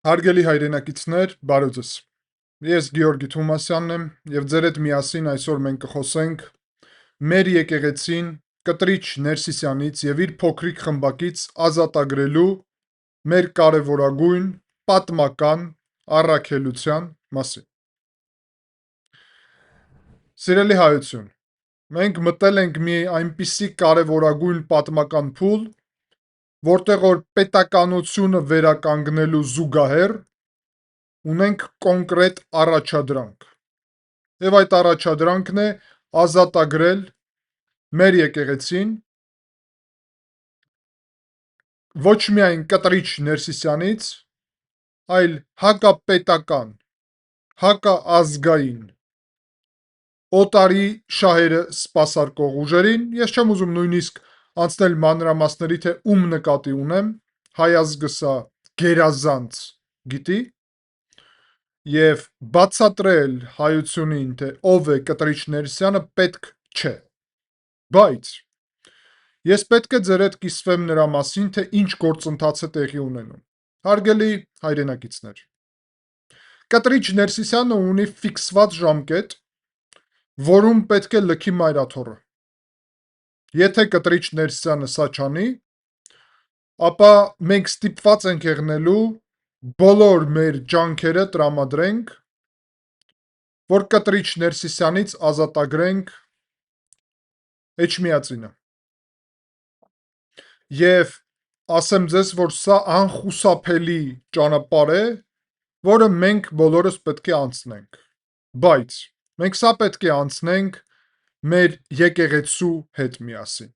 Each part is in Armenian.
Հարգելի հայրենակիցներ, բարո ձեզ։ Ես Գեորգի Թոմասյանն եմ եւ ձեր հետ միասին այսօր մենք կխոսենք մեր եկեղեցին Կտրիչ Ներսիսյանից եւ իր փոքրիկ խմբակից ազատագրելու մեր կարևորագույն պատմական առաքելության մասին։ Սիրելի հայություն, մենք մտել ենք մի այնպիսի կարևորագույն պատմական փուլ, որտեղ որ պետականությունը վերականգնելու զուգահեռ ունենք կոնկրետ առաջադրանք։ Եվ այդ առաջադրանքն է ազատագրել մեր եկեղեցին ոչ միայն Կտրիչ Ներսիսյանից, այլ հակապետական, հակաազգային օտարի շահերը սպասարկող ուժերին, ես չեմ ուզում նույնիսկ անցնել մանրամասների, թե ում նկատի ունեմ, հայ ազգը սա գերազանց գիտի, եւ բացատրել հայությունին, թե ով է Կտրիչ Ներսիսյանը պետք չէ, բայց ես պետք է ձեր հետ կիսվեմ նրա մասին, թե ինչ գործընթաց է տեղի ունենում։ Հարգելի հայրենակիցներ, Կտրիչ Ներսիսյանը ունի ֆիքսված ժամկետ, որում պետք է լքի մայրաթոռը։ Եթե Կտրիչ Ներսիսյանը սա չանի, ապա մենք ստիպված ենք եղնելու բոլոր մեր ջանքերը տրամադրենք, որ Կտրիչ Ներսիսյանից ազատագրենք Էջմիածինը։ Եվ ասեմ ձեզ, որ սա անխուսափելի ճանապարհ է, որը մենք բոլորս պետք է անցնենք։ Բայց մենք սա պետք է անցնենք մեր եկեղեցու հետ միասին,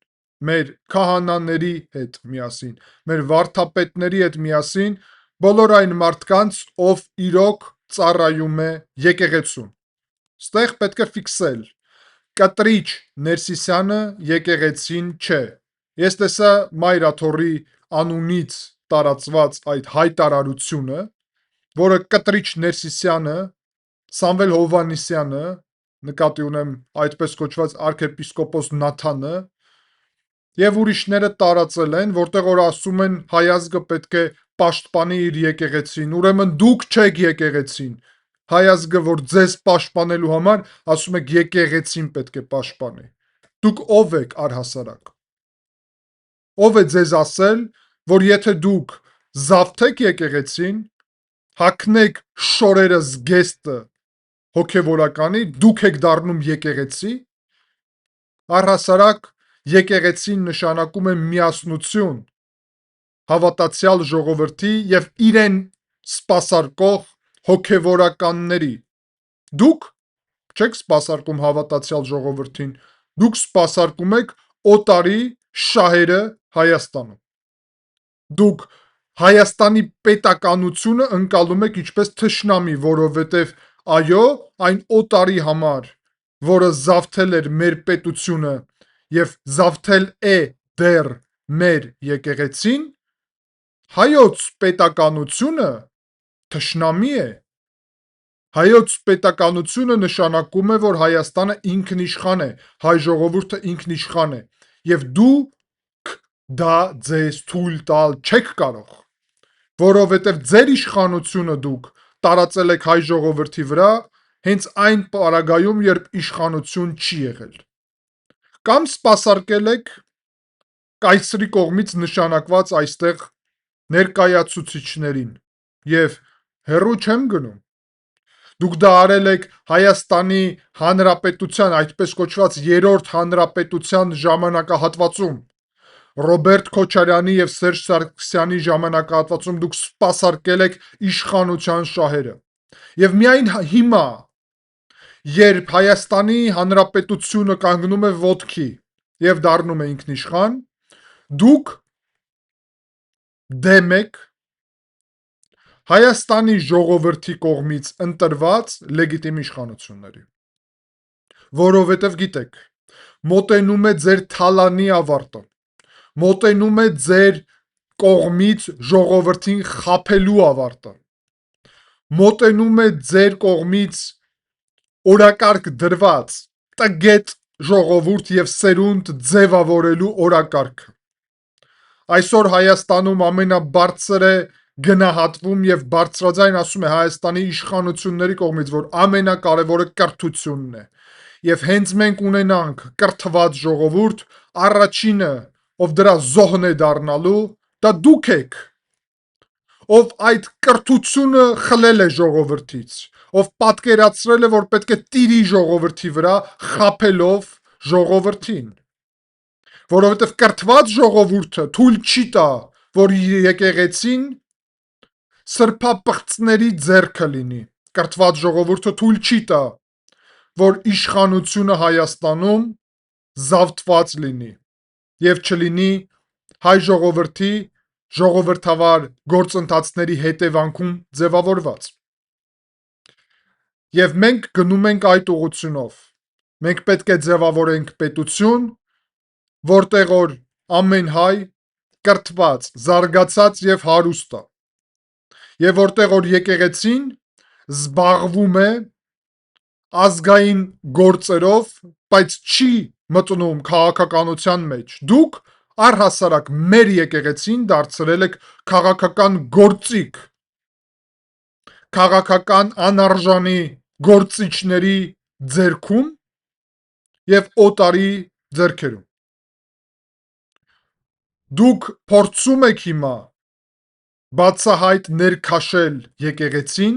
մեր քահանաների հետ միասին, մեր վարդապետների հետ միասին, բոլոր այն մարդկանց, ով իրոք ծառայում է եկեղեցուն։ Ստեղ պետք է ֆիքսել. Կտրիչ Ներսիսյանը եկեղեցին չէ։ Ես տեսա մայրաթոռի անունից տարածված այդ հայտարարությունը, որը Կտրիչ Ներսիսյանը, Սամվել Հովհաննիսյանը, նկատի ունեմ այդպես կոչված arczepiskopos Նաթանը եւ ուրիշները տարածել են, որտեղ որ ասում են հայ ազգը պետք է պաշտպանի իր եկեղեցին, ուրեմն դուք չեք եկեղեցին։ Հայ ազգը, որ ձեզ պաշտպանելու համար, ասում եք եկեղեցին պետք է պաշտպանի։ Դուք ով եք առհասարակ։ Ով է ձեզ ասել, որ եթե դուք զավթեք եկեղեցին, հագնեք շորերը զգեստը հոգևորականի, դուք եք դառնում եկեղեցի։ Առհասարակ եկեղեցին նշանակում է միասնություն հավատացյալ ժողովրդի եւ իրեն սպասարկող հոգևորականների։ Դուք չեք սպասարկում հավատացյալ ժողովրդին, դուք սպասարկում եք օտարի շահերը Հայաստանում։ Դուք Հայաստանի պետականությունը ընկալում եք ինչպես թշնամի, որովհետև այո, այն օտարի համար, որը զավթել էր մեր պետությունը եւ զավթել է դեռ մեր եկեղեցին, հայոց պետականությունը թշնամի է։ Հայոց պետականությունը նշանակում է, որ Հայաստանը ինքնիշխան է, հայ ժողովուրդը ինքնիշխան է, եւ դուք դա ձեզ թույլ տալ չեք կարող, որովհետև ձեր իշխանությունը դուք տարածել եք հայ ժողովրդի վրա հենց այն պարագայում, երբ իշխանություն չի եղել։ Կամ սպասարկել եք կայսրի կողմից նշանակված այստեղ ներկայացուցիչներին, եւ հեռու չեմ գնում։ Դուք դա արել եք Հայաստանի Հանրապետության, այդպես կոչված երրորդ հանրապետության ժամանակահատվածում, Ռոբերտ Քոչարյանի եւ Սերժ Սարգսյանի ժամանակահատվածում դուք սպասարկել եք իշխանության շահերը։ Եվ միայն հիմա, երբ Հայաստանի Հանրապետությունը կանգնում է ոտքի եւ դառնում է ինքնիշխան, դուք դեմ եք Հայաստանի ժողովրդի կողմից ընտրված լեգիտիմ իշխանությունների, որովհետև գիտեք, մոտենում է ձեր թալանի ավարտը, մոտենում է ձեր կողմից ժողովրդին խաբելու ավարտը, մոտենում է ձեր կողմից օրակարգ դրված տգետ ժողովուրդ եւ սերունդ ձևավորելու օրակարգը։ Այսօր Հայաստանում ամենաբարձր է գնահատվում եւ բարձրաձայն ասում է Հայաստանի իշխանությունների կողմից, որ ամենակարևորը կրթությունն է։ Եվ հենց մենք ունենանք կրթված ժողովուրդ, առաջինը, ով դրա զոհն է դառնալու, դա դուք եք, ով այդ կրթությունը խլել է ժողովրդից, ով պատկերացրել է, որ պետք է տիրի ժողովրդի վրա, խաբելով ժողովրդին, որովհետև կրթված ժողովուրդը թույլ չի տա, որ իր եկեղեցին սրբապղծների ձեռքը լինի։ Կրթված ժողովուրդը թույլ չի տա, որ իշխանությունը Հայաստանում զավթված լինի եւ չլինի հայ ժողովրդի ժողովրդավար գործընթացների հետևանքում ձևավորված։ Եվ մենք գնում ենք այդ ուղղությունով։ Մենք պետք է ձևավորենք պետություն, որտեղ որ ամեն հայ կրթված, զարգացած եւ հարուստ է։ Եվ որտեղ որ եկեղեցին զբաղվում է ազգային գործերով, բայց չի մտնում քաղաքականության մեջ։ Դուք առհասարակ մեր եկեղեցին դարձրել եք քաղաքական գործիք, քաղաքական անարժանի գործիչների ձեռքում եւ օտարի ձեռքերում։ Դուք փորձում եք հիմա բացահայտ ներքաշել եկեղեցին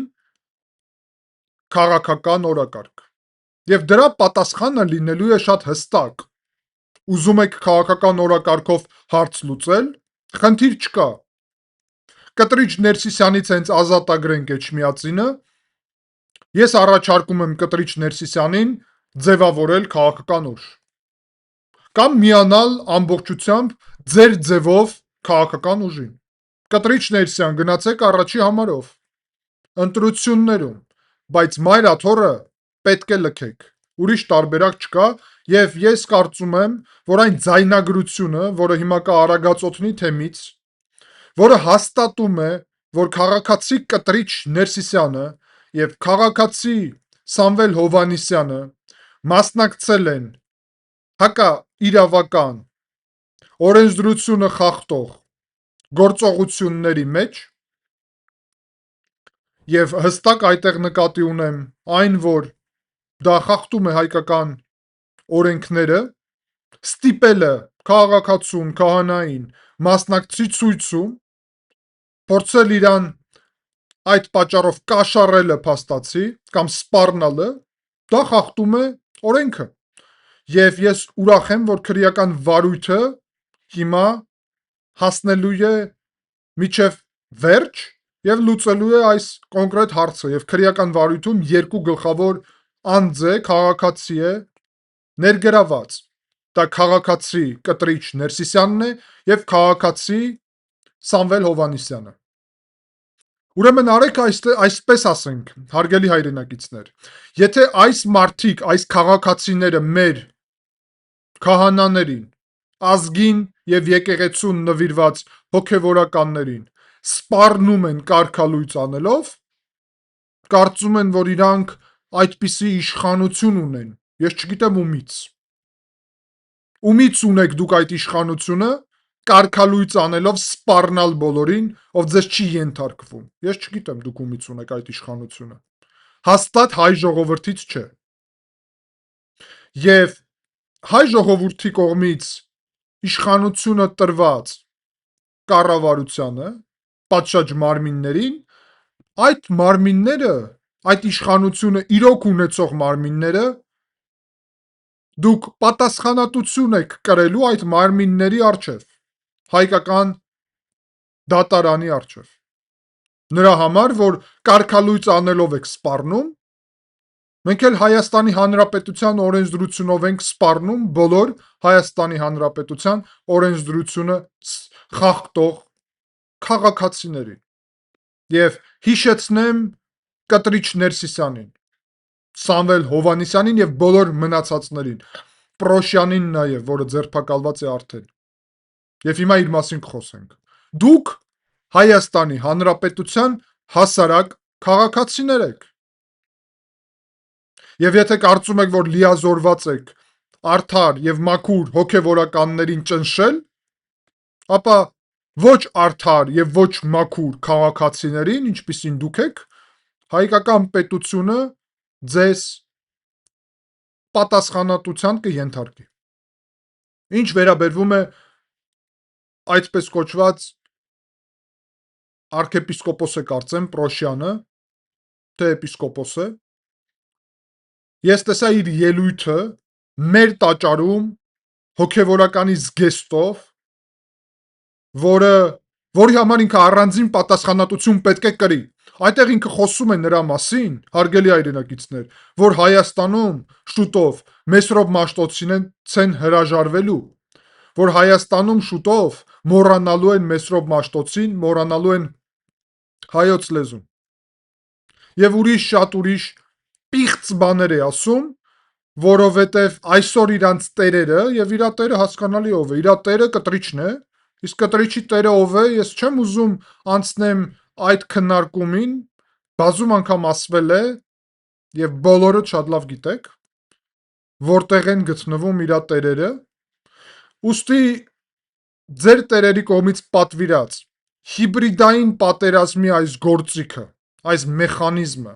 քաղաքական օրակարգ։ Եվ դրա պատասխանը լինելու է շատ հստակ։ Ուզում եք քաղաքական օրակարգով հարց լուծել, խնդիր չկա։ Կտրիչ Ներսիսյանից հենց ազատագրենք Էջմիածինը, ես առաջարկում եմ Կտրիչ Ներսիսյանին ձևավորել քաղաքական օր։ Կամ միանալ ամբողջությամբ ձեր ձևով քաղաքական ուժին։ Կտրիչ Ներսիսյան, գնացեք առաջի համարով, ընտրություններում, բայց մայրաթոռը պետք է լքեք, ուրիշ տարբերակ չկա, եւ ես կարծում եմ, որ այն ձայնագրությունը, որը հիմա կա Արագածոտնի թեմից, որը հաստատում է, որ քաղաքացի Կտրիչ Ներսիսյանը եւ քաղաքացի Սամվել Հովհաննիսյանը մասնակցել են հակաիրավական օրենսդրությունը խախտող գործողությունների մեջ, եւ հստակ այդտեղ նկատի ունեմ այն, որ դա խախտում է հայկական օրենքները, ստիպելը քաղաքացուն, քահանային մասնակցի ցույցում, փորձել իրան այդ պատճառով կաշառելը փաստացի կամ սպառնալը, դա խախտում է օրենքը։ Եվ ես ուրախ եմ, որ քրեական վարույթը հիմա հասնելու է միջև վերջ եւ լուծելու է այս կոնկրետ հարցը, եւ քրեական վարույթում երկու գլխավոր անձ է, քաղաքացի է ներգրաված։ Դա քաղաքացի Կտրիչ Ներսիսյանն է եւ քաղաքացի Սամվել Հովհաննիսյանը։ Ուրեմն արեք այսպես ասենք, հարգելի հայրենակիցներ, եթե այս մարդիկ, այս քաղաքացիները մեր քահանաներին, ազգին եւ եկեղեցուն նվիրված հոգեվորականներին սպառնում են կարգալույծ անելով, կարծում են, որ իրանք այդպիսի իշխանություն ունեն, ես չգիտեմ ումից ունեք դուք այդ իշխանությունը, կարգալույծ անելով սպառնալ բոլորին, ով ձեզ չի ենթարկվում, ես չգիտեմ դուք ումից ունեք այդ իշխանությունը, հաստատ հայ ժողովրդից չէ։ Եվ հայ ժողովրդի կողմից իշխանությունը տրված կառավարությանը, պատշաճ մարմիններին, այդ մարմինները, այդ իշխանությունը իրոք ունեցող մարմինները, դուք պատասխանատվություն եք կրելու այդ մարմինների առջև, հայկական դատարանի առջև, նրա համար, որ կարգալույծ անելով եք սպառնում, մենք էլ Հայաստանի Հանրապետության օրենսդրությունով ենք սպառնում բոլոր Հայաստանի Հանրապետության օրենսդրությունը խախտող քաղաքացիներին։ Եվ հիշեցնեմ Կտրիչ Ներսիսյանին, Սամվել Հովհաննիսյանին եւ բոլոր մնացածներին, Պրոշյանին նաեւ, որը ձերբակալված է արդեն։ Եվ հիմա իր մասին կխոսենք։ Դուք Հայաստանի Հանրապետության հասարակ քաղաքացիներ եք։ Եվ եթե կարծում եք, որ լիազորված եք արդար եւ մաքուր հոգեվորականներին ճնշել, ապա ոչ արդար եւ ոչ մաքուր քաղաքացիներին, ինչպիսին դուք եք, հայկական պետությունը ձեզ պատասխանատվության կենթարկի։ Ինչ վերաբերվում է այդպես կոչված arczepiskopos է կարծեմ Պրոշյանը, թե էպիսկոպոս է, ես տեսա իր ելույթը մեր տաճարում հոգևորականի զգեստով, որի համար ինքը առանձին պատասխանատվություն պետք է կրի։ Այդտեղ ինքը խոսում է նրա մասին, հարգելի հայրենակիցներ, որ Հայաստանում շուտով Մեսրոպ Մաշտոցին հրաժարվելու, որ Հայաստանում շուտով մոռանալու են Մեսրոպ Մաշտոցին, մոռանալու են հայոց լեզուն։ Եվ շատ ուրիշ պիղծ բաներ է ասում, որովհետև այսօր իրանց տերերը, եւ իրա տերը հասկանալի ով է, իրա տերը կտրիչն է, իսկ կտրիչի տերը ով է, ես չեմ ուզում անցնեմ այդ քննարկումին, բազում անգամ ասվել է, եւ բոլորը շատ լավ գիտեք, որտեղ են գտնվում իրա տերերը, ուստի ձեր տերերի կողմից պատվիրած հիբրիդային պատերազմի այս գործիքը, այս մեխանիզմը,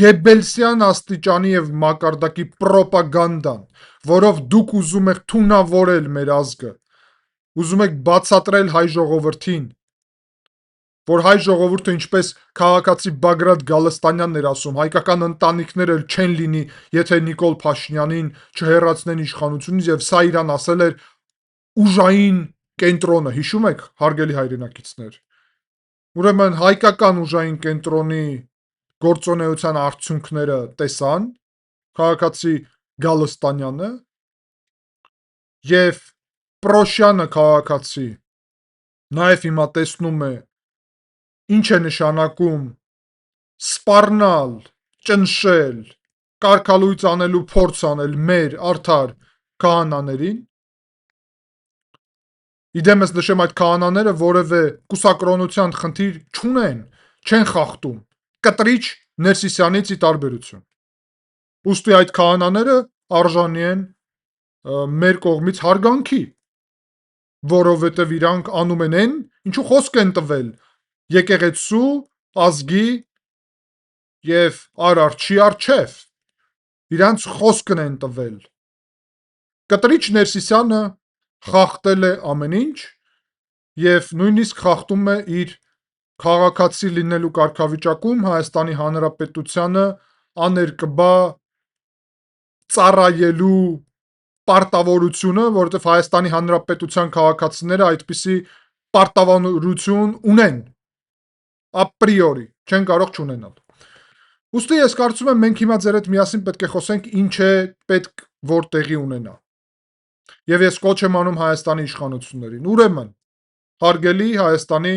Գեբելսյան աստիճանի եւ մակարդակի պրոպագանդան, որով դուք ուզում եք թունավորել մեր ազգը, ուզում եք բացատրել հայ ժողովրդին, որ հայ ժողովուրդը ինչպես քաղաքացի Բագրատ Գալստանյանն էր ասում, հայկական ընտանիքներ էլ չեն լինի, եթե Նիկոլ Փաշինյանին չհեռացնեն իշխանությունից, եւ սա իրան ասել էր ուժային կենտրոնը, հիշում եք, հարգելի հայրենակիցներ։ Ուրեմն հայկական ուժային կենտրոնի գործունեության արդյունքները տեսան քաղաքացի Գալստանյանը եւ Պրոշյանը քաղաքացի նաեւ հիմա տեսնում է ինչ է նշանակում սպառնալ, ճնշել, կարգալույծ անելու փորձ անել մեր արդար քահանաներին։ Իդեմս նշեմ, այդ քահանաները որևէ կուսակրոնության խնդիր չունեն, չեն խախտում, կտրիչ Ներսիսյանից ի տարբերություն։ Ուստի այդ քահանաները արժանի են մեր կողմից հարգանքի, որովհետև իրանք անում են այն, ինչու խոսք են տվել եկեղեցու, ազգի եւ արարչի առջև, իրանց խոսքն են տվել։ Կտրիչ Ներսիսյանը խախտել է ամեն ինչ եւ նույնիսկ խախտում է իր քաղաքացի լինելու կարգավիճակում Հայաստանի Հանրապետությանը աներկբա ծառայելու պարտավորությունը, որովհետև Հայաստանի Հանրապետության քաղաքացիները այդպիսի պարտավորություն ունեն ապրիորի, չեն կարող չունենալ։ Ուստի ես կարծում եմ մենք հիմա ձեր հետ միասին պետք է խոսենք ինչ է պետք որ տեղի ունենա։ Եվ ես կոչ եմ անում Հայաստանի իշխանություններին։ Ուրեմն, հարգելի Հայաստանի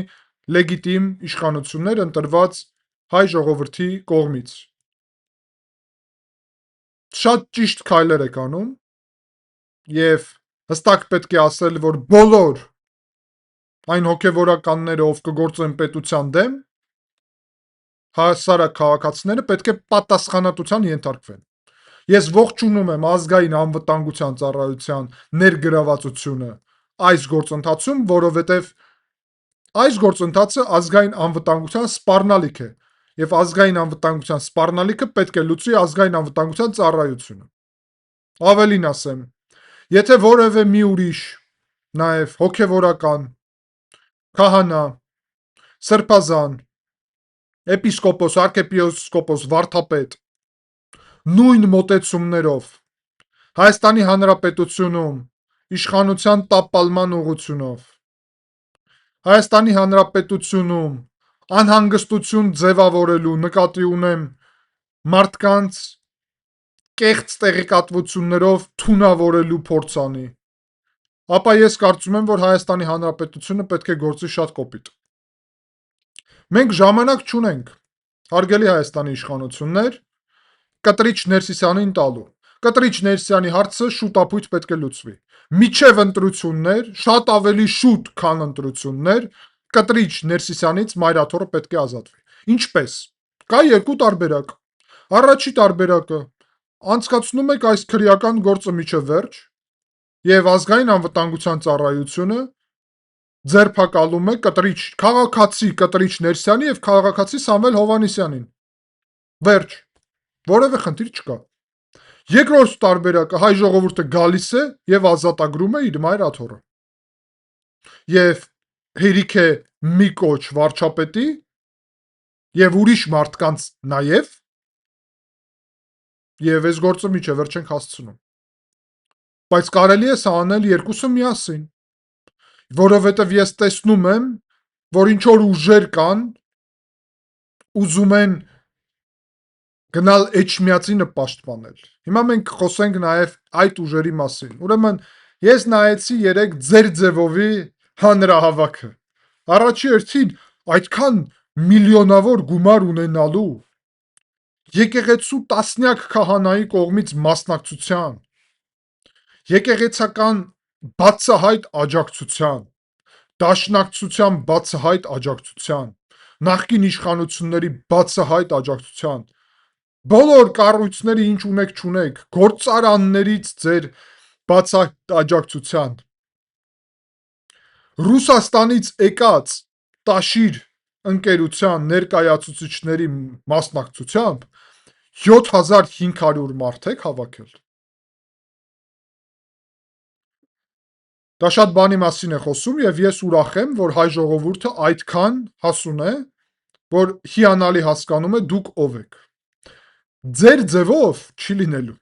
լեգիտիմ իշխանություններ ընտրված հայ ժողովրդի կողմից, շատ ճիշտ քայլեր եք անում եւ հստակ պետք է ասել, որ բոլոր այն հոգեվորականները, ով կգործեն պետության դեմ, հասարակ քաղաքացիները պետք է պատասխանատվության ենթարկվեն։ Ես ողջունում եմ ազգային անվտանգության ծառայության ներգրավվածությունը այս գործընթացում, որովհետև այս գործընթացը ազգային անվտանգության սպառնալիք է, եւ ազգային անվտանգության սպառնալիքը պետք է լուծի ազգային անվտանգության ծառայությունը։ Ավելին ասեմ, եթե որևէ մի ուրիշ, նաեւ հոգեվորական, քահանա, սրբազան, էպիսկոպոս, arczepiskopos, վարդապետ նույն մոտեցումներով Հայաստանի Հանրապետությունում իշխանության տապալման ուղղությունով Հայաստանի Հանրապետությունում անհանգստություն ձևավորելու նկատի ունեմ մարդկանց կեղծ տեղեկատվություններով թունավորելու փորձ անի, ապա ես կարծում եմ, որ Հայաստանի Հանրապետությունը պետք է գործի շատ կոպիտ։ Մենք ժամանակ չունենք, հարգելի Հայաստանի իշխանություններ, կտրիչ Ներսիսյանին տալու։ Կտրիչ Ներսիսյանի հարցը շուտապույտ պետք է լուծվի։ Միջև ընտրություններ, շատ ավելի շուտ, քան ընտրություններ, կտրիչ Ներսիսյանից մայրաթոռը պետք է ազատվի։ Ինչպես։ Կա երկու տարբերակ։ Առաջի տարբերակը անցկացնում եք այս քրեական գործը միջև վերջ, եւ ազգային անվտանգության ծառայությունը ձերբակալում է քաղաքացի կտրիչ Ներսյանի եւ քաղաքացի Սամվել Հովհաննիսյանին։ Վերջ, որևէ խնդիր չկա։ Երկրորդ տարբերակը հայ ժողովուրդը գալիս է եւ ազատագրում է իր մայր աթոռը։ Եվ հերիք է մի կոչ վարչապետի եւ ուրիշ մարդկանց նաեւ, եւ այս գործը միջը վերջ ենք հասցնում։ Բայց կարելի է սա անել երկուսը միասին, որովհետեւ ես տեսնում եմ, որ ինչ որ ուժեր կան, ուզում են գնալ Էջմիածինը պաշտպանել։ Հիմա մենք խոսենք նաեւ այդ ուժերի մասին։ Ուրեմն ես նայեցի երեք ձեր ձևովի հանրահավաքը։ Առաջի հերթին այդքան միլիոնավոր գումար ունենալու, եկեղեցու տասնյակ քահանայի կողմից մասնակցության, եկեղեցական բացահայտ աջակցության, դաշնակցության բացահայտ աջակցության, նախկին իշխանությունների բացահայտ աջակցության, բոլոր կառույցների ինչ ունեք չունեք, գործարաններից ձեր բացահայտ աջակցության, Ռուսաստանից եկած Տաշիր ընկերության ներկայացուցիչների մասնակցությամբ 7500 մարդ եք հավաքել։ Դա շատ բանի մասին է խոսում եւ ես ուրախ եմ, որ հայ ժողովուրդը այդքան հասուն է, որ հիանալի հասկանում է դուք ով եք։ Ձեր ձևով չի լինելու։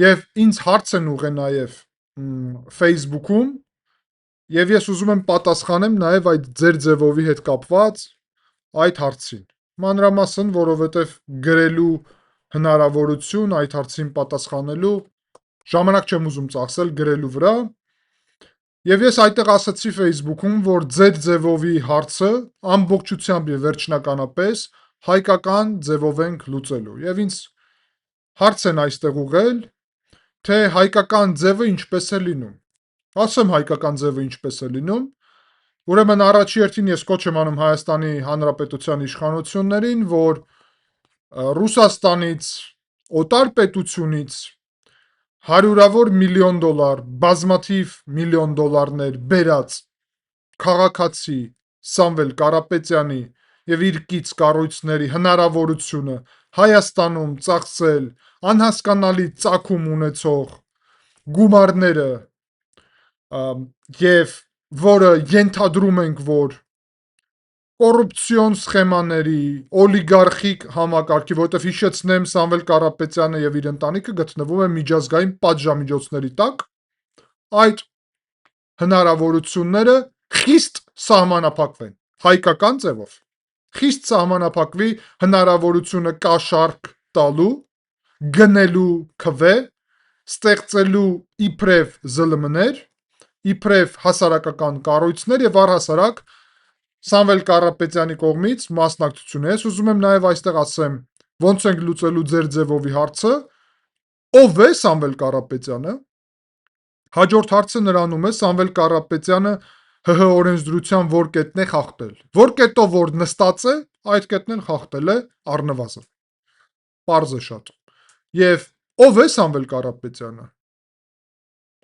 Եվ ինձ հարց են ուղղել նաեւ Facebook-ում, եւ ես ուզում եմ պատասխանեմ նաեւ այդ ձեր ձևովի հետ կապված այդ հարցին։ Մանրամասն, որովհետեւ գրելու հնարավորություն այդ հարցին պատասխանելու ժամանակ չեմ ուզում ծախսել գրելու վրա։ Եվ ես այդտեղ ասացի Facebook-ում, որ ձեր ձևովի հարցը ամբողջությամբ եւ վերջնականապես հայկական ձևով ենք լուծելու։ Եվ ինձ հարց են այստեղ ուղղել, թե հայկական ձևը ինչպես է լինում։ Ասեմ հայկական ձևը ինչպես է լինում։ Ուրեմն առաջի հերթին ես կոչ եմ անում Հայաստանի Հանրապետության իշխանություններին, որ Ռուսաստանից, օտար պետությունից հարյուրավոր միլիոն դոլար, բազմաթիվ միլիոն դոլարներ բերած քաղաքացի Սամվել Կարապետյանի եւ իր կից կառույցների հնարավորությունը Հայաստանում ծախսել անհասկանալի ծագում ունեցող գումարները եւ որը ենթադրում ենք, որ կոռուպցիոն սխեմաների, օլիգարխիկ համակարգի, որովհետեւ հիշեցնեմ Սամվել Կարապետյանը եւ իր ընտանիքը գտնվում է միջազգային պատժամիջոցների տակ, այդ հնարավորությունները խիստ սահմանափակվեն հայկական ձևով։ Խիստ սահմանափակվի հնարավորությունը կաշառք տալու, գնելու քվե, ստեղծելու իբրև ԶԼՄ-ներ, իբրև հասարակական կառույցներ եւ առհասարակ Սամվել Կարապետյանի կողմից մասնակցություն է։ Ես ուզում եմ նաեւ այստեղ ասեմ, ոնց ենք լուծելու ձեր ձևովի հարցը, ով է Սամվել Կարապետյանը։ Հաջորդ հարցը նրանում է Սամվել Կարապետյանը ՀՀ օրենսդրության որ կետն է խախտել։ Որ կետով որ նստած է, այդ կետն էլ խախտել է առնվազն։ Պարզ է շատ։ Եվ ով է Սամվել Կարապետյանը։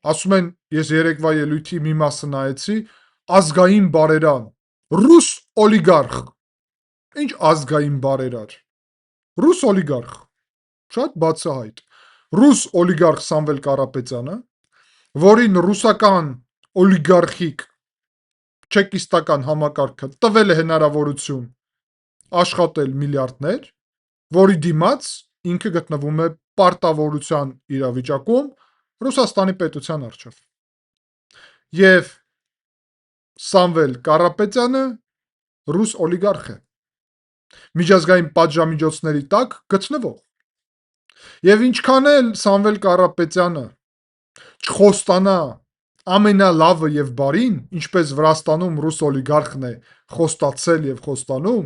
Ասում են, ես երեկվա ելույթի մի մասը նայեցի, ազգային բարերար, ռուս օլիգարխ։ Ինչ ազգային բարերար։ Ռուս օլիգարխ։ Շատ բացահայտ։ Ռուս օլիգարխ Սամվել Կարապետյանը, որին ռուսական օլիգարխիկ չեկիստական համակարգը տվել է հնարավորություն աշխատել միլիարդներ, որի դիմաց ինքը գտնվում է պարտավորության իրավիճակում Ռուսաստանի պետության առջև։ Եվ Սամվել Կարապետյանը ռուս օլիգարխ է։ Միջազգային պատժամիջոցների տակ գտնվող։ Եվ ինչքան էլ Սամվել Կարապետյանը չխոստանա ամենալավը եւ բարին, ինչպես Վրաստանում ռուս օլիգարխն է խոստացել եւ խոստանում,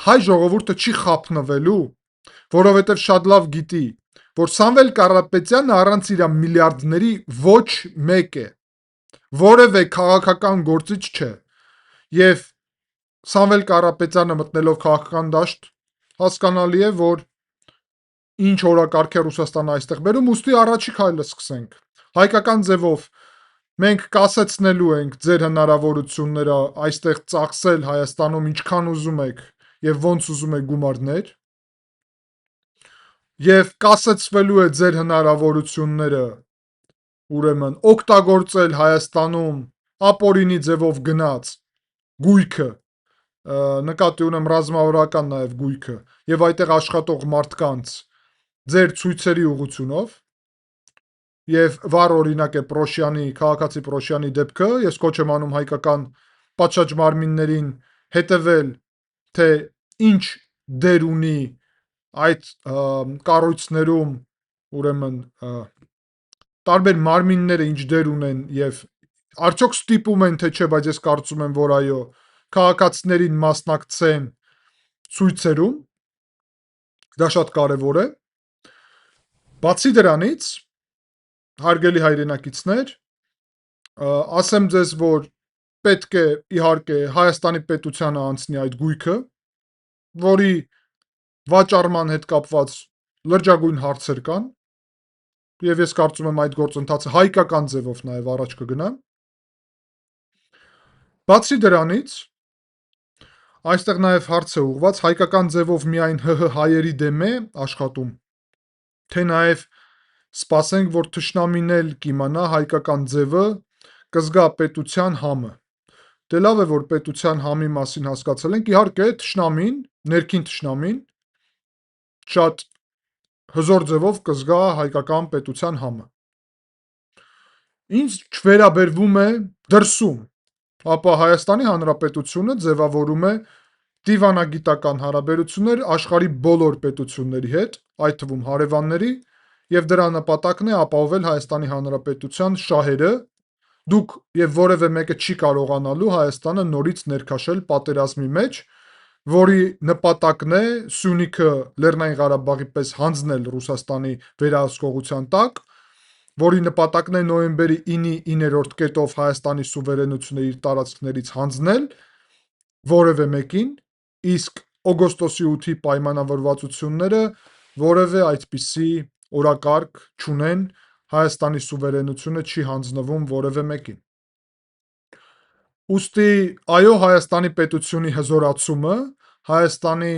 հայ ժողովուրդը չի խափնվելու, որովհետեւ շատ լավ գիտի, որ Սամվել Կարապետյանը առանց իր միլիարդների ոչ մեկ է, որևէ քաղաքական գործիչ չէ։ Եվ Սամվել Կարապետյանը մտնելով քաղաքական դաշտ, հասկանալի է, որ ինչ օրակարգ է Ռուսաստանը այստեղ բերում, ուստի առաջի քայլը սկսենք։ Հայկական ձևով մենք կասեցնելու ենք ձեր հնարավորությունները այստեղ ծախսել Հայաստանում ինչքան ուզում եք եւ ոնց ուզում եք գումարներ, եւ կասեցվելու է ձեր հնարավորությունները ուրեմն օգտագործել Հայաստանում ապօրինի ձևով գնաց գույքը, նկատի ունեմ ռազմավարական նաեւ գույքը եւ այդտեղ աշխատող մարդկանց ձեր ցույցերի ուղղությունով եւ վառ օրինակ է քաղաքացի Պրոշյանի դեպքը, ես կոչ եմ անում հայկական պատշաճ մարմիններին հետեւել, թե ինչ դեր ունի այդ կառույցներում, ուրեմն տարբեր մարմինները ինչ դեր ունեն եւ արդյոք ստիպում են թե չէ, բայց ես կարծում եմ, որ այո, քաղաքացիներին մասնակցեն ցույցերում, դա շատ կարեւոր է։ Բացի դրանից, հարգելի հայրենակիցներ, ասեմ ձեզ, որ պետք է իհարկե Հայաստանի պետությանը անցնի այդ գույքը, որի վաճառման հետ կապված լրջագույն հարցեր կան, եւ ես կարծում եմ այդ գործընթացը հայկական ձևով նաեւ առաջ կգնա։ Բացի դրանից, այստեղ նաեւ հարց է ուղղված հայկական ձևով միայն ՀՀ հայերի դեմ է աշխատում, թե նաեւ սպասենք, որ թշնամին էլ կիմանա հայկական ձևը կզգա պետության համը։ Դե լավ է, որ պետության համի մասին հասկացել ենք, իհարկե թշնամին, ներքին թշնամին շատ հզոր ձևով կզգա հայկական պետության համը։ Ինչ չվերաբերվում է դրսում, ապա Հայաստանի Հանրապետությունը ձևավորում է դիվանագիտական հարաբերություններ աշխարհի բոլոր պետությունների հետ, այդ թվում հարևանների, եւ դրա նպատակն է ապահովել Հայաստանի Հանրապետության շահերը, դուք եւ որևէ մեկը չի կարողանալու Հայաստանը նորից ներքաշել պատերազմի մեջ, որի նպատակն է Սյունիքը Լեռնային Ղարաբաղի պես հանձնել Ռուսաստանի վերահսկողության տակ, որի նպատակն է նոյեմբերի 9-ի 9-րդ կետով Հայաստանի սուվերենությունը իր տարածքներից հանձնել որևէ մեկին, իսկ օգոստոսի 8-ի պայմանավորվածությունները որևէ այդպիսի օրակարգ չունեն, Հայաստանի սուվերենությունը չի հանձնվում որևէ մեկին։ Ուստի այո, Հայաստանի պետությունի հզորացումը, Հայաստանի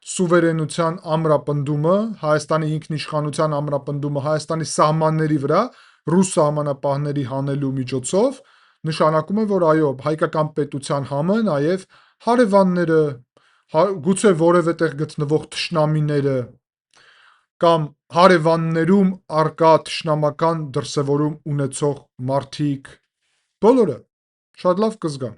սուվերենության ամրապնդումը, Հայաստանի ինքնիշխանության ամրապնդումը Հայաստանի սահմանների վրա ռուս սահմանապահների հանելու միջոցով նշանակում է, որ այո, հայկական պետության համը նաեւ հարևանները, գուցե որևէ տեղ գտնվող թշնամիները կամ հարևաններում արկա թշնամական դրսևորում ունեցող մարդիկ բոլորը շատ լավ կզգան։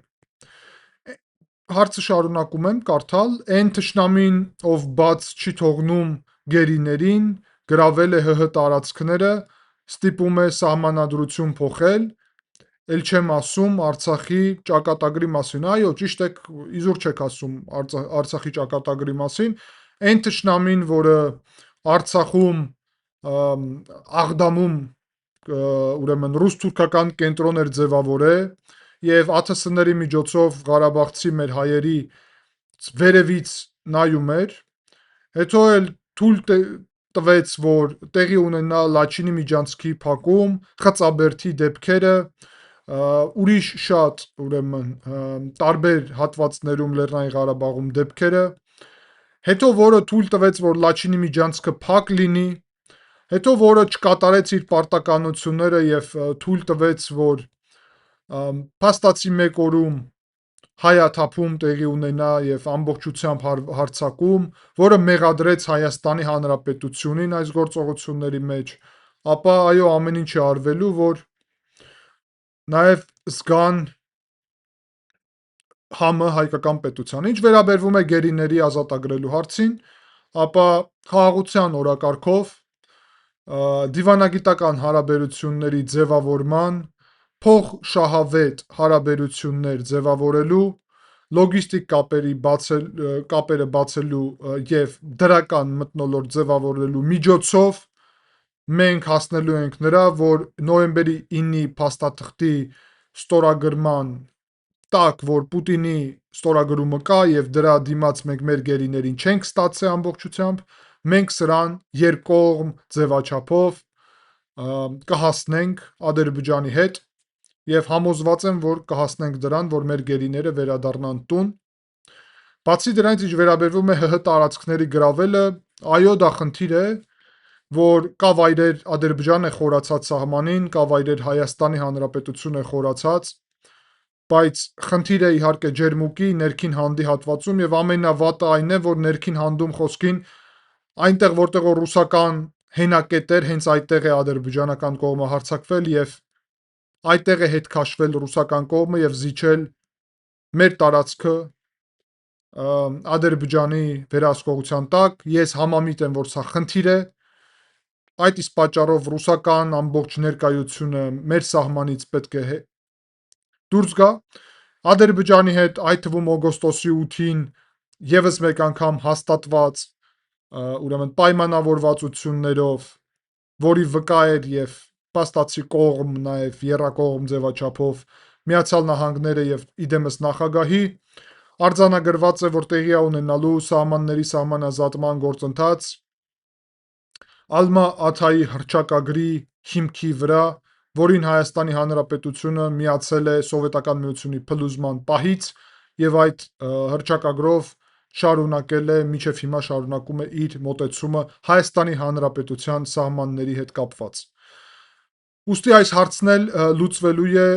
Հարցը շարունակում եմ կարդալ, այն թշնամին, ով բաց չի թողնում գերիներին, գրավել է ՀՀ տարածքները, ստիպում է սահմանադրություն փոխել, էլ չեմ ասում Արցախի ճակատագրի մասին, այո, ճիշտ եք, իզուր չեք ասում Արցախի ճակատագրի մասին, այն թշնամին, որը Արցախում Աղդամում ուրեմն ռուս-թուրքական կենտրոն էր ձևավորել եւ ԱԹՍ-ների միջոցով Ղարաբաղցի մեր հայերի վերևից նայում էր, հետո էլ թույլ տվեց, որ տեղի ունենա Լաչինի միջանցքի փակում, Խծաբերդի դեպքերը, ուրիշ շատ ուրեմն տարբեր հատվածներում Լեռնային Ղարաբաղում դեպքերը, հետո որը թույլ տվեց, որ Լաչինի միջանցքը փակ լինի, հետո որը չկատարեց իր պարտականությունները եւ թույլ տվեց, որ փաստացի մեկ օրում հայաթափում տեղի ունենա եւ ամբողջությամբ հարձակում, որը մեղադրեց Հայաստանի Հանրապետությունին այս գործողությունների մեջ, ապա այո, ամեն ինչ է արվելու, որ նաեւ զգան համը հայկական պետության։ Ինչ վերաբերվում է գերիների ազատագրելու հարցին, ապա խաղաղության օրակարգով դիվանագիտական հարաբերությունների ձևավորման, փոխշահավետ հարաբերություններ ձևավորելու, լոգիստիկ կապերը բացելու եւ դրական մթնոլորտ ձևավորելու միջոցով մենք հասնելու ենք նրա, որ նոյեմբերի 9-ի փաստաթղթի ստորագրման տակ, որ Պուտինի ստորագրումը կա եւ դրա դիմաց մենք մեր գերիներին չենք ստացել ամբողջությամբ, մենք սրան երկկողմ ձևաչափով կհասնենք Ադրբեջանի հետ եւ համոզված եմ, որ կհասնենք դրան, որ մեր գերիները վերադառնան տուն։ Բացի դրանից, ինչ վերաբերվում է ՀՀ տարածքների գրավելը, այո, դա խնդիր է, որ կա վայրեր Ադրբեջանը խորացած սահմանին, կա վայրեր Հայաստանի Հանրապետություն է խորացած, բայց խնդիր է իհարկե ջերմուկի ներքին հանդի հատվածում եւ ամենավատը այն է, որ ներքին հանդում խոսքին այնտեղ որտեղ որ ռուսական հենակետեր, հենց այդտեղ է ադրբեջանական կողմը հարձակվել եւ այդտեղ է հետ քաշվել ռուսական կողմը եւ զիջել մեր տարածքը Ադրբեջանի վերահսկողության տակ։ Ես համամիտ եմ, որ սա խնդիր է։ Այդ իսկ պատճառով ռուսական ամբողջ ներկայությունը մեր սահմանից պետք է դուրս գա։ Ադրբեջանի հետ, այդ թվում օգոստոսի 8-ին եւս մեկ անգամ հաստատված ուրեմն պայմանավորվածություններով, որի վկա էր եւ փաստացի կողմ, նաեւ եռակողմ ձևաչափով Միացյալ Նահանգները եւ իդեմս նախագահի արձանագրված է, որ տեղի է ունենալու սահմանների սահմանազատման գործընթաց Ալմա Աթայի հռչակագրի հիմքի վրա, որին Հայաստանի Հանրապետությունը միացել է Սովետական Միությունի փլուզման պահից եւ այդ հռչակագրով շարունակել է մինչև հիմա շարունակում է իր մոտեցումը Հայաստանի Հանրապետության սահմանների հետ կապված։ Ուստի այս հարցն էլ լուծվելու է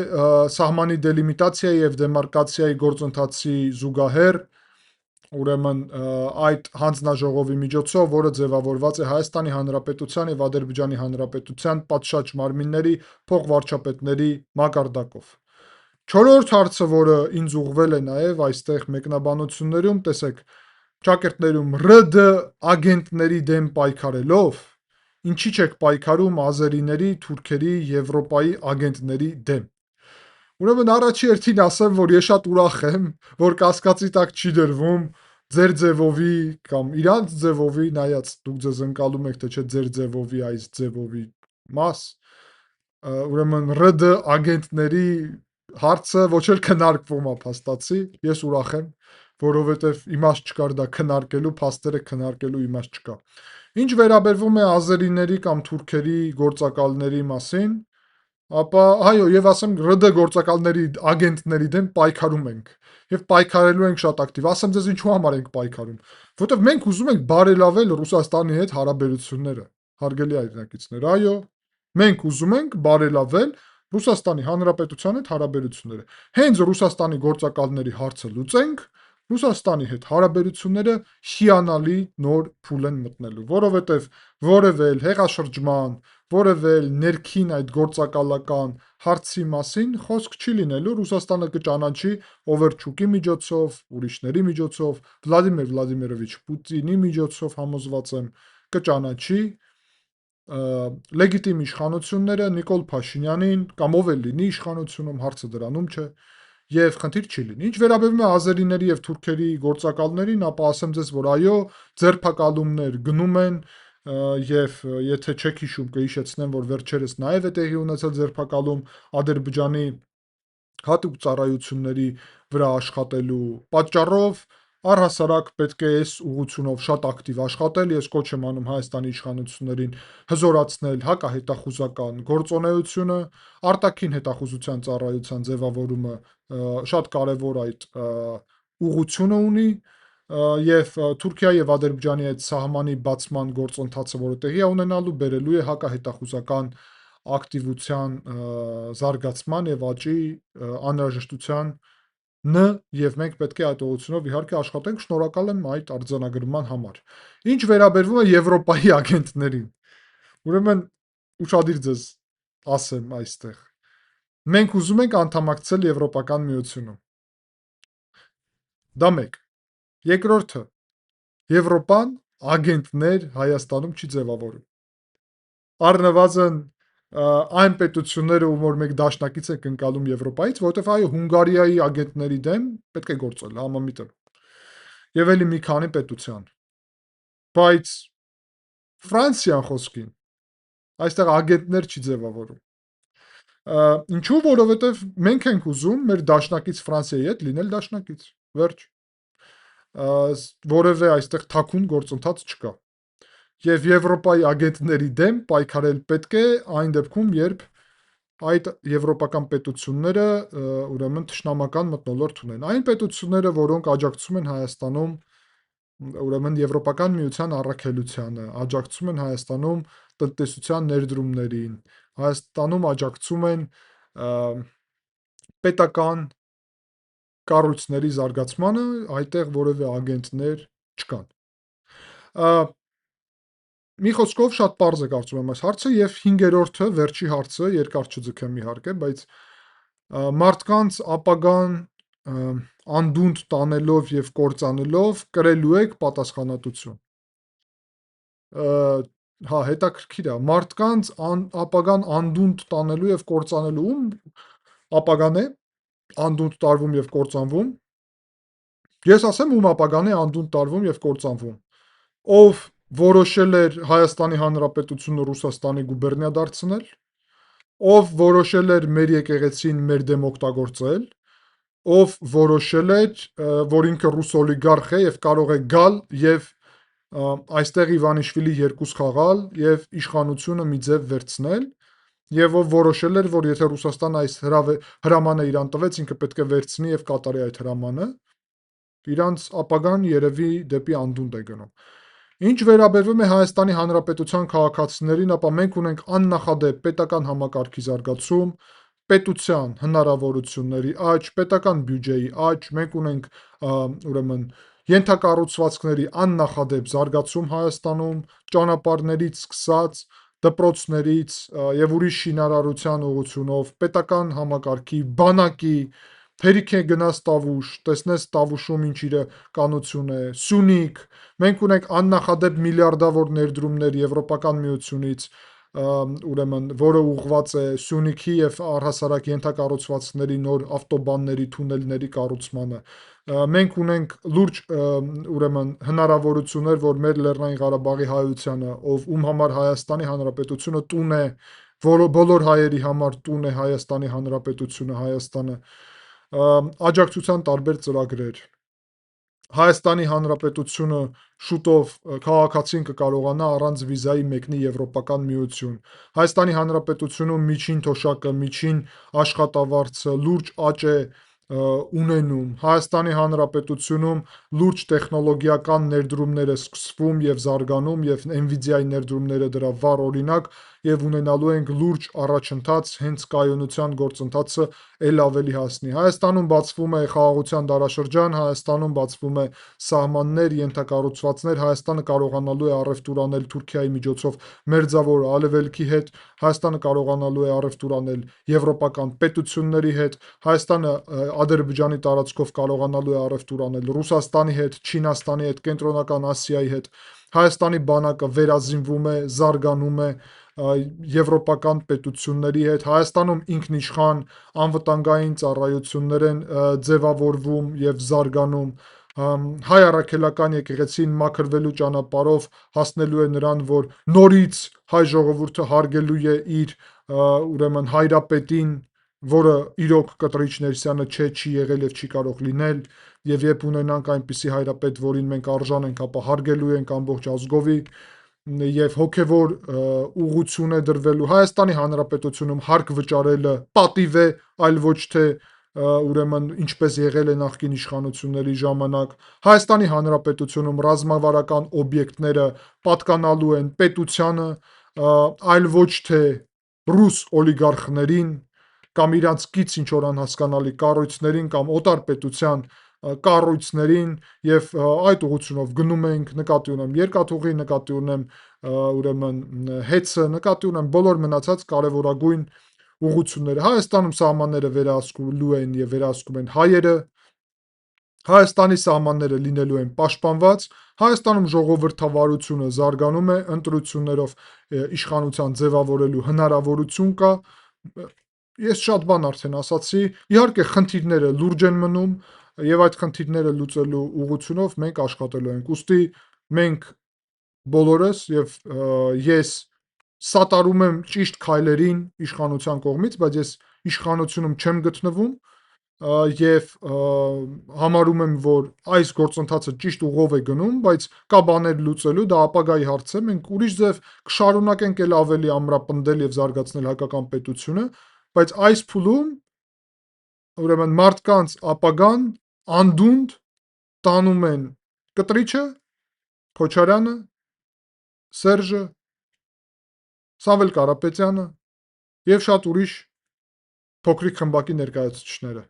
սահմանի դելիմիտացիայի եւ դեմարկացիայի գործընթացի զուգահեռ, ուրեմն այդ հանձնաժողովի միջոցով, որը ձևավորված է Հայաստանի Հանրապետության եւ Ադրբեջանի Հանրապետության պատշաճ մարմինների փոխվարչապետների մակարդակով։ Չորրորդ հարցը, որը ինձ ուղղվել է նաեւ այստեղ մեկնաբանություններում, տեսեք, ճակերտներում ՌԴ ագենտների դեմ պայքարելով, ինչի՞ չեք պայքարում ազերիների, թուրքերի, Եվրոպայի ագենտների դեմ։ Ուրեմն առաջի հերթին ասեմ, որ ես շատ ուրախ եմ, որ կասկածի տակ չի դրվում ձեր ձևովի կամ իրանց ձևովի, նայած դուք ձեզ ընկալում եք, թե չէ ձեր ձևովի այս ձևովի մաս, ուրեմն ՌԴ ագենտների հարցը ոչ էլ քննարկվում է փաստացի, ես ուրախ եմ, որովհետև իմաստ չկար դա քննարկելու, փաստերը քննարկելու իմաստ չկա։ Ինչ վերաբերվում է ազերիների կամ թուրքերի գործակալների մասին, ապա այո, եւ ասեմ ՌԴ գործակալների ագենտների դեմ պայքարում ենք եւ պայքարելու ենք շատ ակտիվ։ Ասեմ ձեզ ինչու համար ենք պայքարում, որովհետեւ մենք ուզում ենք բարելավել Ռուսաստանի հետ հարաբերությունները, հարգելի հայրենակիցներ, այո, մենք ուզում ենք բարելավել Ռուսաստանի Հանրապետության հետ հարաբերությունները։ Հենց Ռուսաստանի գործակալների հարցը լուծենք, Ռուսաստանի հետ հարաբերությունները հիանալի նոր փուլ են մտնելու, որովհետև որևէ հեղաշրջման, որևէ ներքին այդ գործակալական հարցի մասին խոսք չի լինելու, Ռուսաստանը կճանաչի Օվերչուկի միջոցով, ուրիշների միջոցով, Վլադիմիր Վլադիմիրովիչ Պուտինի միջոցով համոզված եմ, կճանաչի լեգիտիմ իշխանությունները Նիկոլ Փաշինյանին կամ ով էլ լինի իշխանությունում, հարցը դրանում չէ, եւ խնդիր չի լինի։ Ինչ վերաբերում է ազերիների եւ թուրքերի գործակալներին, ապա ասեմ ձեզ, որ այո, ձերբակալումներ գնում են եւ եթե չեք հիշում, կհիշեցնեմ, որ վերջերս նաեւ է տեղի ունեցել ձերբակալում Ադրբեջանի հատուկ ծառայությունների վրա աշխատելու պատճառով, առհասարակ պետք է այս ուղղությունով շատ ակտիվ աշխատել։ Ես կոչ եմ անում Հայաստանի իշխանություններին հզորացնել հակահետախուզական գործունեությունը, արտաքին հետախուզության ծառայության ձևավորումը շատ կարևոր այդ ուղղությունը ունի եւ Թուրքիայի եւ Ադրբեջանի հետ սահմանի բացման գործընթացը, որը տեղի է ունենալու, բերելու է հակահետախուզական ակտիվության զարգացման եւ աճի անհրաժեշտության եւ մենք պետք է այդ ուղղությունով իհարկե աշխատենք։ Շնորհակալ եմ այդ արձանագրման համար։ Ինչ վերաբերվում է Եվրոպայի ագենտներին, ուրեմն ուշադիր ձեզ ասեմ այստեղ։ Մենք ուզում ենք անդամակցել Եվրոպական միությունում։ Դա մեկ։ Երկրորդը, Եվրոպան ագենտներ Հայաստանում չի ձևավորում։ Առնվազն այն պետությունները, ում որ մենք դաշնակից ենք ընկալում Եվրոպայից, որովհետև այո, Հունգարիայի ագենտների դեմ պետք է գործել, համամիտ եմ։ Եվ էլի մի քանի պետության։ Բայց Ֆրանսիան խոսքին այստեղ ագենտներ չի ձևավորում։ Ինչու, որովհետև մենք ենք ուզում մեր դաշնակից Ֆրանսիայի հետ լինել դաշնակից։ Վերջ։ Որևէ այստեղ թաքուն գործընթաց չկա։ Եվ Եվրոպայի ագենտների դեմ պայքարել պետք է այն դեպքում, երբ այդ եվրոպական պետությունները ուրեմն թշնամական մթնոլորտ ունեն։ Այն պետությունները, որոնք աջակցում են Հայաստանում ուրեմն Եվրոպական միության առաքելությանը, աջակցում են Հայաստանում տնտեսության ներդրումներին, Հայաստանում աջակցում են պետական կառույցների զարգացմանը, այդտեղ որևէ ագենտներ չկան։ Մի խոսքով շատ պարզ է կարծում եմ այս հարցը եւ 5-րդը, վերջի հարցը, երկար չձգեմ իհարկե, բայց մարդկանց ապագան անդունդ տանելով եւ կործանելով կրելու եք պատասխանատվություն։ Հա, հետաքրքիր է, մարդկանց ապագան անդունդ տանելու եւ կործանելու ում ապագան է անդունդ տարվում եւ կործանվում։ Ես ասեմ ում ապագան է անդունդ տարվում եւ կործանվում։ Ով որոշել էր Հայաստանի Հանրապետությունը Ռուսաստանի գուբերնիա դարձնել, ով որոշել էր մեր եկեղեցին մեր դեմ օգտագործել, ով որոշել էր, որ ինքը ռուս օլիգարխ է եւ կարող է գալ եւ այստեղ Իվանիշվիլի երկուս խաղալ եւ իշխանությունը մի ձև վերցնել, եւ ով որոշել էր, որ եթե Ռուսաստանը այս հրամանը իրան տվեց, ինքը պետք է վերցնի եւ կատարի այդ հրամանը, իրանց ապագան երևի դեպի անդունդ է գնում։ Ինչ վերաբերվում է Հայաստանի Հանրապետության քաղաքացիներին, ապա մենք ունենք աննախադեպ պետական համակարգի զարգացում, պետության հնարավորությունների աճ, պետական բյուջեի աճ, մենք ունենք ուրեմն ենթակառուցվածքների աննախադեպ զարգացում Հայաստանում, ճանապարհներից սկսած, դպրոցներից եւ ուրիշ շինարարության ուղղությունով, պետական համակարգի, բանակի, հերիք է գնաս Տավուշ, տեսնես Տավուշում ինչ իր կանություն է, Սյունիք, մենք ունենք աննախադեպ միլիարդավոր ներդրումներ Եվրոպական միությունից, ուրեմն, որը ուղղված է Սյունիքի եւ առհասարակ ենթակառուցվածքների նոր ավտոբանների, թունելների կառուցմանը։ Մենք ունենք լուրջ ուրեմն հնարավորություններ, որ մեր Լեռնային Ղարաբաղի հայությանը, ում համար Հայաստանի Հանրապետությունը տուն է, բոլոր հայերի համար տուն է Հայաստանի Հանրապետությունը, Հայաստանը, աջակցության տարբեր ծրագրեր։ Հայաստանի Հանրապետությունը շուտով քաղաքացին կկարողանա առանց վիզայի մեկնի Եվրոպական միություն։ Հայաստանի Հանրապետությունում միջին թոշակը, միջին աշխատավարձը լուրջ աճ է ունենում։ Հայաստանի Հանրապետությունում լուրջ տեխնոլոգիական ներդրումներ է սկսվում եւ զարգանում եւ Nvidia-ի ներդրումները դրա վառ օրինակ եւ ունենալու ենք լուրջ առաջընթաց հենց կայունության գործընթացը ել ավելի հասնի։ Հայաստանում բացվում է խաղաղության դարաշրջան, Հայաստանում բացվում է սահմաններ, ենթակառուցվածքներ, Հայաստանը կարողանալու է առևտուր անել Թուրքիայի միջոցով մերձավոր Արևելքի հետ, Հայաստանը կարողանալու է առևտուր անել եվրոպական պետությունների հետ, Հայաստանը Ադրբեջանի տարածքով կարողանալու է առևտուր անել Ռուսաստանի հետ, Չինաստանի հետ, Կենտրոնական Ասիայի հետ, Հայաստանի բանակը վերազինվում է, զարգանում է եվրոպական պետությունների հետ, Հայաստանում ինքնիշխան անվտանգային ծառայություններ են ձևավորվում եւ զարգանում, հայ առաքելական եկեղեցին մաքրվելու ճանապարհով հասնելու է նրան, որ նորից հայ ժողովուրդը հարգելու է իր ուրեմն հայրապետին, որը իրոք կտրիչ Ներսյանը չէ, չի եղել եւ չի կարող լինել, եւ երբ ունենանք այնպիսի հայրապետ, որին մենք արժան ենք, ապա հարգելու ենք ամբողջ ազգովի եւ հոգեվոր ուղղություն է դրվելու Հայաստանի Հանրապետությունում հարկ վճարելը պատիվ է, այլ ոչ թե ուրեմն ինչպես եղել է նախկին իշխանությունների ժամանակ Հայաստանի Հանրապետությունում ռազմավարական օբյեկտները պատկանալու են պետությանը, այլ ոչ թե ռուս օլիգարխներին կամ իրանց կից ինչ որ անհասկանալի կառույցներին կամ օտար պետության կառույցներին եւ այդ ուղղությունով գնում ենք, նկատի ունեմ երկաթուղի, նկատի ունեմ ուրեմն հեծը, նկատի ունեմ բոլոր մնացած կարևորագույն ուղղությունները։ Հայաստանում սահմանները վերահսկվելու են եւ վերահսկում են հայերը, Հայաստանի սահմանները լինելու են պաշտպանված, Հայաստանում ժողովրդավարությունը զարգանում է, ընտրություններով իշխանության ձևավորելու հնարավորություն կա։ Ես շատ բան արդեն ասացի, իհարկե խնդիրները լուրջ են մնում եւ այդ խնդիրները լուծելու ուղղությունով մենք աշխատելու ենք։ Ուստի մենք բոլորս եւ ես սատարում եմ ճիշտ քայլերին իշխանության կողմից, բայց ես իշխանությունում չեմ գտնվում եւ համարում եմ, որ այս գործընթացը ճիշտ ուղով է գնում, բայց կա բաներ լուծելու, դա ապագայի հարց է, մենք ուրիշ ձև կշարունակենք էլ ավելի ամրապնդել եւ զարգացնել հայկական պետությունը, բայց այս փուլում ուրեմն մարդկանց ապագան անդունդը տանում են Կտրիչը, Քոչարյանը, Սերժը, Սամվել Կարապետյանը և շատ ուրիշ փոքրիկ խմբակի ներկայացուցիչները,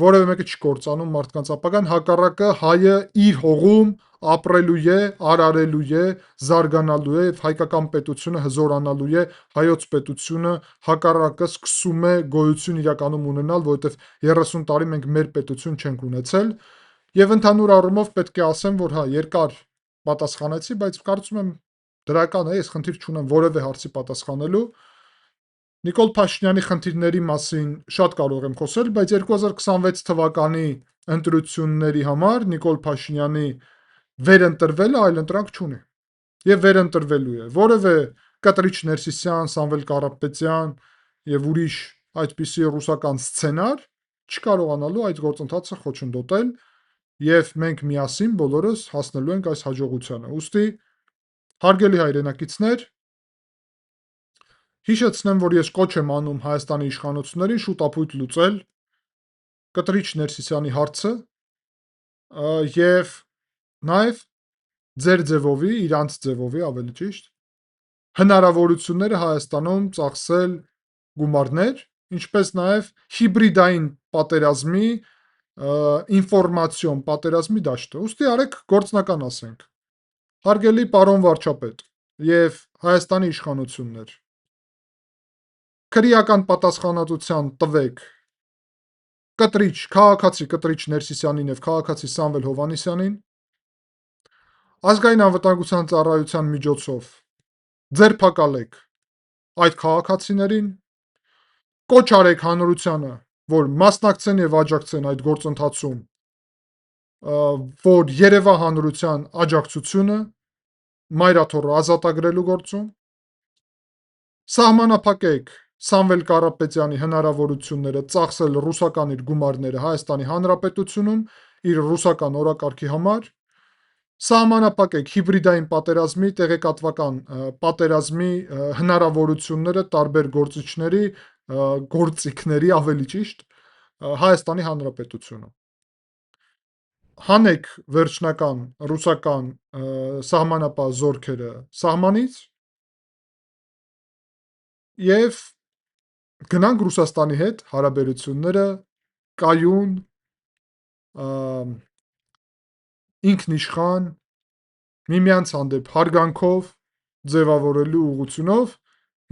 որևէ մեկը չի կործանում մարդկանց ապագան, հակառակը հայը իր հողում ապրելու է, արարելու է, զարգանալու է, հայկական պետությունը հզորանալու է, հայոց պետությունը հակառակը սկսում է գոյություն իրականում ունենալ, որովհետև 30 տարի մենք մեր պետություն չենք ունեցել, եւ ընդհանուր առումով պետք է ասեմ, որ հա, երկար պատասխանեցի, բայց կարծում եմ դրական է, ես խնդիր չունեմ որևէ հարցի պատասխանելու։ Նիկոլ Փաշինյանի խնդիրների մասին շատ կարող եմ խոսել, բայց 2026 թվականի ընտրությունների համար Նիկոլ Փաշինյանի վերընտրվելը այլընտրանք չունի եւ վերընտրվելու է։ Որևէ Կտրիչ Ներսիսյան, Սամվել Կարապետյան եւ ուրիշ այդպիսի ռուսական սցենար չկարողանալու այդ գործընթացը խոչընդոտել եւ մենք միասին բոլորս հասնելու ենք այս հաջողությանը։ Ուստի հարգելի հայրենակիցներ, հիշեցնեմ, որ ես կոչ եմ անում Հայաստանի իշխանություններին շուտապույտ լուծել Կտրիչ Ներսիսյանի հարցը եւ նաեւ ձեր ձևովի, իրանց ձևովի ավելի ճիշտ, հնարավորությունները Հայաստանում ծախսել գումարներ, ինչպես նաեւ հիբրիդային պատերազմի, ինֆորմացիոն պատերազմի դաշտը։ Ուստի արեք գործնական ասենք։ Հարգելի պարոն վարչապետ եւ Հայաստանի իշխանություններ, քրեական պատասխանատվության տվեք քաղաքացի Կտրիչ Ներսիսյանին եւ քաղաքացի Սամվել Հովհաննիսյանին, Ազգային անվտանգության ծառայության միջոցով ձերբակալեք այդ քաղաքացիներին, կոչ արեք հանրությանը, որ մասնակցեն եւ աջակցեն այդ գործընթացում, որ Երևա հանրության աջակցությունը Մայրաթոռը ազատագրելու գործում, սահմանափակեք Սամվել Կարապետյանի հնարավորությունները ծախսել ռուսական իր գումարները Հայաստանի Հանրապետությունում իր ռուսական օրակարգի համար, սահմանափակեք հիբրիդային պատերազմի, տեղեկատվական պատերազմի հնարավորությունները տարբեր գործիչների, գործիքների ավելի ճիշտ Հայաստանի Հանրապետությունում։ Հանեք վերջնական ռուսական սահմանապահ զորքերը սահմանից եւ գնանք Ռուսաստանի հետ հարաբերությունները կայուն, ինքնիշխան, միմյանց հանդեպ հարգանքով ձևավորելու ուղղությունով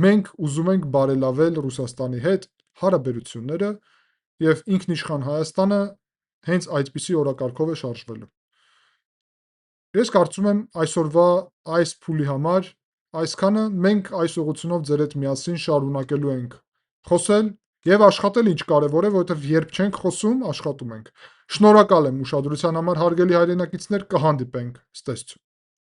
մենք ուզում ենք բարելավել Ռուսաստանի հետ հարաբերությունները եւ ինքնիշխան Հայաստանը հենց այդպիսի օրակարգով է շարժվելու։ Ես կարծում եմ այսօրվա այս փուլի համար այսքանը, մենք այս ուղղությունով ձեր հետ միասին շարունակելու ենք խոսել եւ աշխատել, ինչ կարեւոր է, որովհետեւ երբ չենք խոսում, աշխատում ենք։ Շնորհակալ եմ ուշադրության համար, հարգելի հայրենակիցներ, կհանդիպենք։ Ցտեսություն։